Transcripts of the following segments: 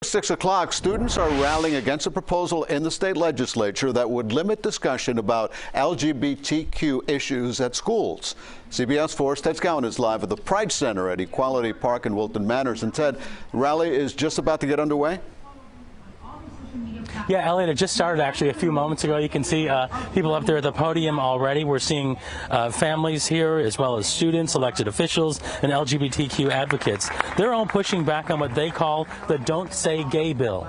6 o'clock, students are rallying against a proposal in the state legislature that would limit discussion about LGBTQ issues at schools. CBS 4's Ted Scowen is live at the Pride Center at Equality Park in Wilton Manors. And Ted, the rally is just about to get underway? Yeah, Elliot, it just started actually a few moments ago. You can see people up there at the podium already. We're seeing families here as well as students, elected officials, and LGBTQ advocates. They're all pushing back on what they call the Don't Say Gay bill.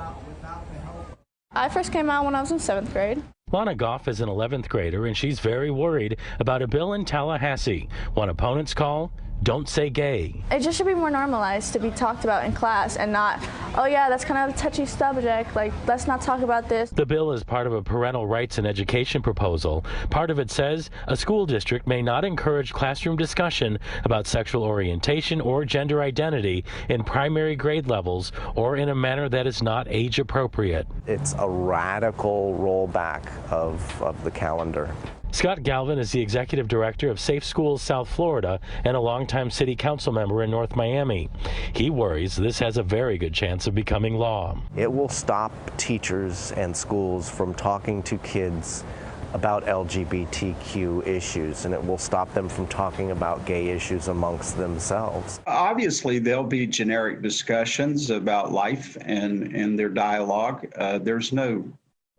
I first came out when I was in 7th grade. Lana Goff is an 11th grader, and she's very worried about a bill in Tallahassee. One opponents call Don't Say Gay. It just should be more normalized to be talked about in class and not, oh yeah, that's kind of a touchy subject, like let's not talk about this. The bill is part of a parental rights and education proposal. Part of it says a school district may not encourage classroom discussion about sexual orientation or gender identity in primary grade levels or in a manner that is not age appropriate. It's a radical rollback of the calendar. Scott Galvin is the executive director of Safe Schools South Florida and a longtime city council member in North Miami. He worries this has a very good chance of becoming law. It will stop teachers and schools from talking to kids about LGBTQ issues, and it will stop them from talking about gay issues amongst themselves. Obviously, there'll be generic discussions about life and their dialogue. There's no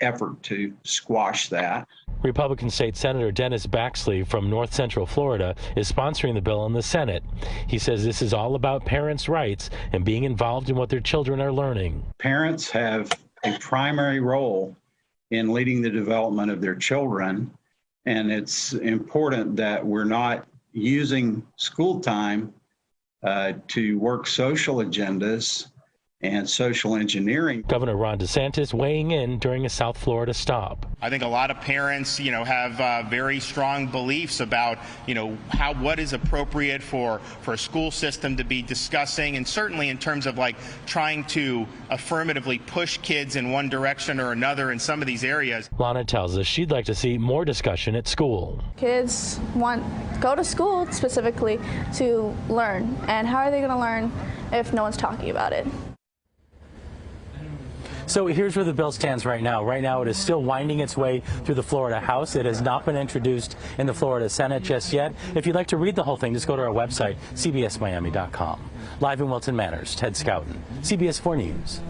effort to squash that. Republican State Senator Dennis Baxley from North Central Florida is sponsoring the bill in the Senate. He says this is all about parents' rights and being involved in what their children are learning. Parents have a primary role in leading the development of their children, and it's important that we're not using school time to work social agendas and social engineering. Governor Ron DeSantis weighing in during a South Florida stop. I think a lot of parents, have very strong beliefs about, what is appropriate for a school system to be discussing, and certainly in terms of trying to affirmatively push kids in one direction or another in some of these areas. Lana tells us she'd like to see more discussion at school. Kids go to school specifically to learn, and how are they going to learn if no one's talking about it? So here's where the bill stands right now. Right now it is still winding its way through the Florida House. It has not been introduced in the Florida Senate just yet. If you'd like to read the whole thing, just go to our website, cbsmiami.com. Live in Wilton Manors, Ted Scowen, CBS 4 News.